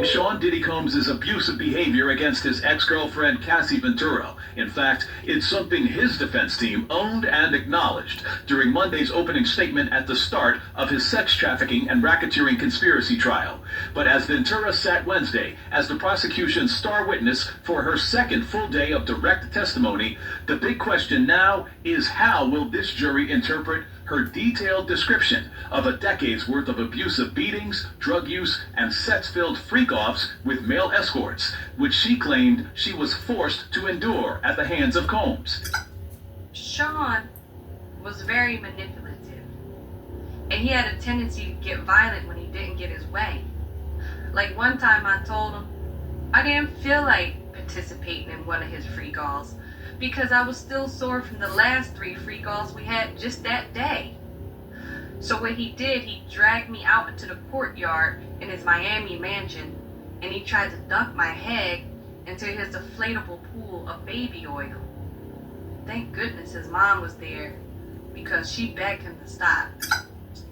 Sean Diddy Combs' abusive behavior against his ex-girlfriend Cassie Ventura. In fact, it's something his defense team owned and acknowledged during Monday's opening statement at the start of his sex trafficking and racketeering conspiracy trial. But as Ventura sat Wednesday as the prosecution's star witness for her second full day of direct testimony, the big question now is how will this jury interpret her detailed description of a decade's worth of abusive beatings, drug use, and sex-filled freak-offs with male escorts, which she claimed she was forced to endure at the hands of Combs. Sean was very manipulative, and he had a tendency to get violent when he didn't get his way. Like one time I told him I didn't feel like participating in one of his freak-offs because I was still sore from the last 3 freak-offs we had just that day. So what he did, he dragged me out into the courtyard in his Miami mansion, and he tried to dunk my head into his inflatable pool of baby oil. Thank goodness his mom was there, because she begged him to stop.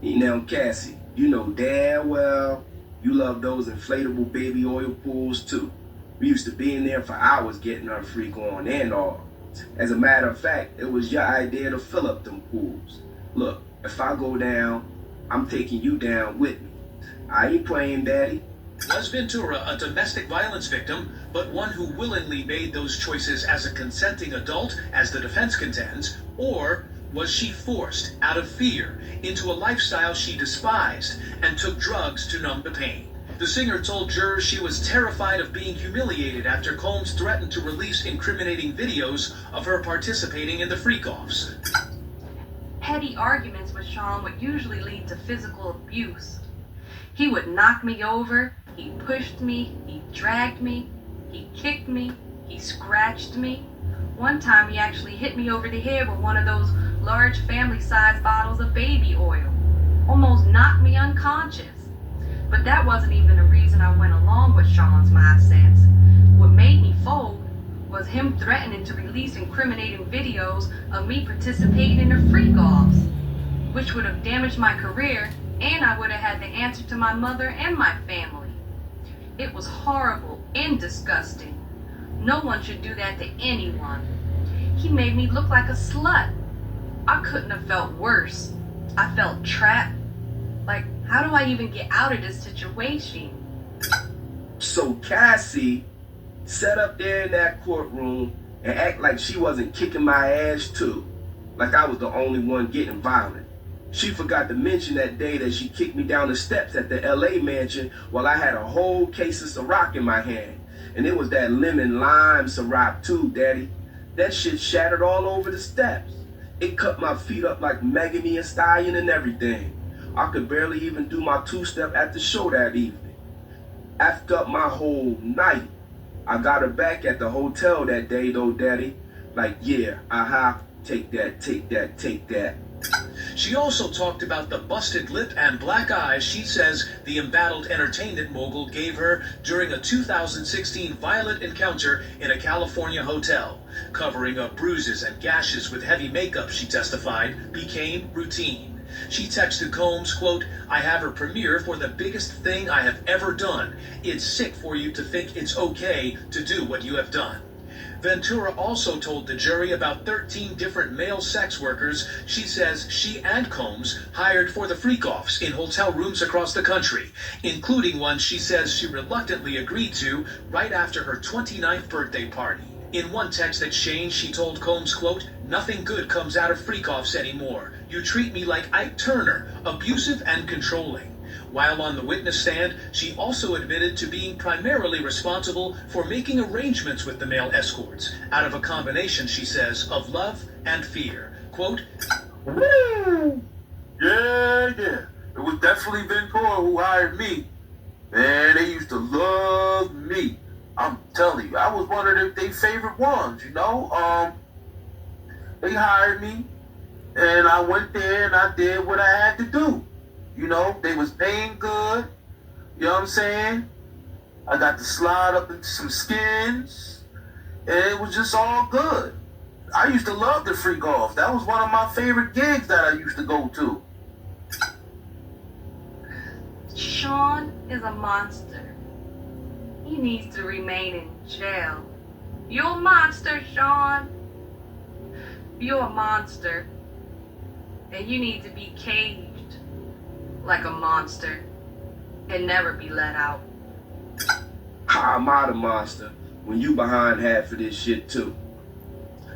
Now, Cassie, you know damn well you love those inflatable baby oil pools too. We used to be in there for hours getting our freak on and off. As a matter of fact, it was your idea to fill up them pools. Look, if I go down, I'm taking you down with me. I ain't playing, Daddy. Was Ventura a domestic violence victim, but one who willingly made those choices as a consenting adult, as the defense contends, or was she forced, out of fear, into a lifestyle she despised and took drugs to numb the pain? The singer told jurors she was terrified of being humiliated after Combs threatened to release incriminating videos of her participating in the freak-offs. Petty arguments with Sean would usually lead to physical abuse. He would knock me over, he pushed me, he dragged me, he kicked me, he scratched me. One time he actually hit me over the head with one of those large family-sized bottles of baby oil. Almost knocked me unconscious. But that wasn't even the reason I went along with Sean's mindsets. What made me fold was him threatening to release incriminating videos of me participating in the freak-offs, which would have damaged my career, and I would have had to answer to my mother and my family. It was horrible and disgusting. No one should do that to anyone. He made me look like a slut. I couldn't have felt worse. I felt trapped. Like, how do I even get out of this situation? So Cassie sat up there in that courtroom and act like she wasn't kicking my ass too. Like I was the only one getting violent. She forgot to mention that day that she kicked me down the steps at the LA mansion while I had a whole case of Ciroc in my hand. And it was that lemon lime Ciroc too, Daddy. That shit shattered all over the steps. It cut my feet up like Megan Thee Stallion and everything. I could barely even do my 2-step at the show that evening. Effed up my whole night. I got her back at the hotel that day though, Daddy. Like, yeah, take that, take that, take that. She also talked about the busted lip and black eyes she says the embattled entertainment mogul gave her during a 2016 violent encounter in a California hotel. Covering up bruises and gashes with heavy makeup, she testified, became routine. She texted Combs, quote, "I have her premiere for the biggest thing I have ever done. It's sick for you to think it's okay to do what you have done." Ventura also told the jury about 13 different male sex workers she says she and Combs hired for the freak-offs in hotel rooms across the country, including one she says she reluctantly agreed to right after her 29th birthday party. In one text exchange, she told Combs, quote, "Nothing good comes out of freak-offs anymore. You treat me like Ike Turner, abusive and controlling." While on the witness stand, she also admitted to being primarily responsible for making arrangements with the male escorts, out of a combination, she says, of love and fear. Quote, Yeah. It was definitely Ventura who hired me. Man, they used to love me. I'm telling you, I was one of their favorite ones, you know? They hired me, and I went there and I did what I had to do. You know, they was paying good. You know what I'm saying? I got to slide up into some skins, and it was just all good. I used to love the free golf. That was one of my favorite gigs that I used to go to. Sean is a monster. He needs to remain in jail. You're a monster, Sean. You're a monster. And you need to be caged like a monster and never be let out. How am I the monster when you behind half of this shit too?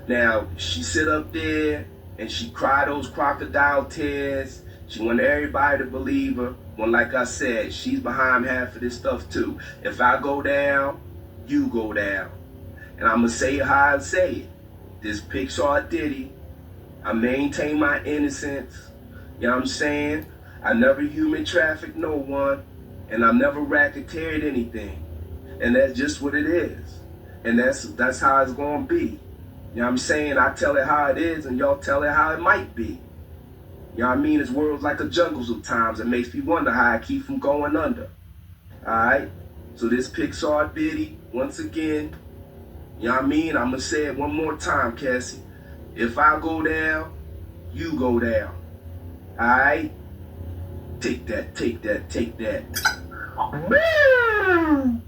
Now, she sit up there and she cry those crocodile tears. She want everybody to believe her. When, like I said, she's behind half of this stuff too. If I go down, you go down. And I'ma say it how I say it. This Pixar Diddy, I maintain my innocence. You know what I'm saying? I never human trafficked no one. And I've never racketeered anything. And that's just what it is. And that's how it's gonna be. You know what I'm saying? I tell it how it is and y'all tell it how it might be. You know what I mean? This world's like a jungle sometimes. It makes me wonder how I keep from going under. Alright? So this Pixar Diddy, once again, you know what I mean? I'm gonna say it one more time, Cassie. If I go down, you go down. Alright? Take that, take that, take that. Woo!